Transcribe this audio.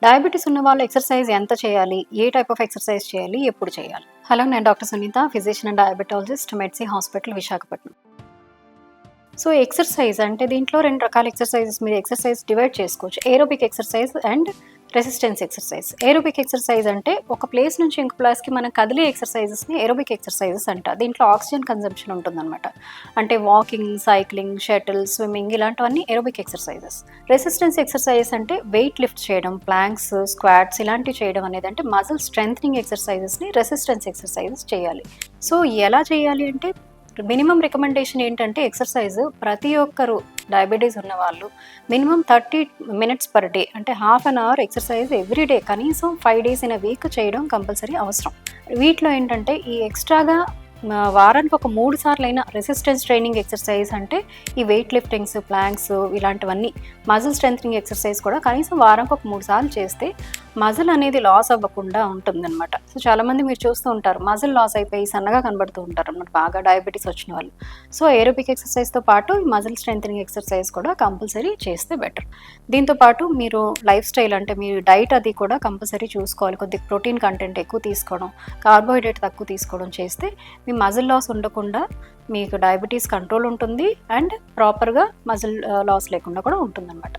Diabetes ఉన్న వాళ్ళు exercise ఎంత చేయాలి? ఏ టైప్ ఆఫ్ ఎక్సర్సైజ్ చేయాలి? ఎప్పుడు చేయాలి? హలో, నేను doctor Sunitha, physician and diabetologist, మెడ్సీ హాస్పిటల్, విశాఖపట్నం. సో, ఎక్సర్సైజ్ అంటే దీంట్లో 2 రకాల ఎక్సర్సైజెస్ మీరు ఎక్సర్సైజ్ డివైడ్ చేసుకోవచ్చు. Aerobic exercise and resistance exercise. Aerobic exercise అంటే ఒక ప్లేస్ నుంచి ఇంకో ప్లేస్‌కి మనం కదిలే ఎక్సర్సైజెస్‌ని ఏరోబిక్ ఎక్సర్సైజెస్ అంటారు. దీంట్లో ఆక్సిజన్ కన్జంప్షన్ ఉంటుందన్నమాట. అంటే వాకింగ్, సైక్లింగ్, షటిల్, స్విమ్మింగ్ ఇలాంటివన్నీ ఏరోబిక్ ఎక్సర్సైజెస్. రెసిస్టెన్స్ ఎక్సర్సైజెస్ అంటే వెయిట్ లిఫ్ట్ చేయడం, ప్లాంక్స్, స్క్వాట్స్ ఇలాంటివి చేయడం అనేది అంటే మజిల్ స్ట్రెంథెనింగ్ ఎక్సర్సైజెస్‌ని రెసిస్టెన్స్ ఎక్సర్సైజెస్ చేయాలి. సో, ఎలా చేయాలి అంటే మినిమం రికమెండేషన్ ఏంటంటే ఎక్సర్సైజ్ ప్రతి ఒక్కరు డయాబెటీస్ ఉన్నవాళ్ళు మినిమం 30 మినిట్స్ పర్ డే అంటే half an hour exercise every day కనీసం 5 డేస్ ఇన్ అ వీక్ చేయడం కంపల్సరీ అవసరం. వీటిలో ఏంటంటే ఈ ఎక్స్ట్రాగా వారానికి ఒక 3 సార్లైనా రెసిస్టెన్స్ ట్రైనింగ్ ఎక్సర్సైజ్ అంటే ఈ వెయిట్ లిఫ్టింగ్స్, ప్లాంక్స్ ఇలాంటివన్నీ మజిల్ స్ట్రెంథెనింగ్ ఎక్సర్సైజ్ కూడా కనీసం వారానికి ఒక 3 సార్లు చేస్తే మజిల్ అనేది లాస్ అవ్వకుండా ఉంటుందన్నమాట. సో చాలామంది మీరు చూస్తూ ఉంటారు మజిల్ లాస్ అయిపోయి సన్నగా కనబడుతూ ఉంటారు అన్నమాట బాగా డయాబెటీస్ వచ్చిన వాళ్ళు. సో ఏరోబిక్ ఎక్సర్సైజ్తో పాటు ఈ మజిల్ స్ట్రెంథెనింగ్ ఎక్సర్సైజ్ కూడా కంపల్సరీ చేస్తే బెటర్. దీంతో పాటు మీరు లైఫ్ స్టైల్ అంటే మీరు డైట్ అది కూడా కంపల్సరీ చూసుకోవాలి. కొద్దిగా ప్రోటీన్ కంటెంట్ ఎక్కువ తీసుకోవడం, కార్బోహైడ్రేట్ తక్కువ తీసుకోవడం చేస్తే మీ మజిల్ లాస్ ఉండకుండా మీకు డయాబెటీస్ కంట్రోల్ ఉంటుంది అండ్ ప్రాపర్గా మజిల్ లాస్ లేకుండా కూడా ఉంటుందన్నమాట.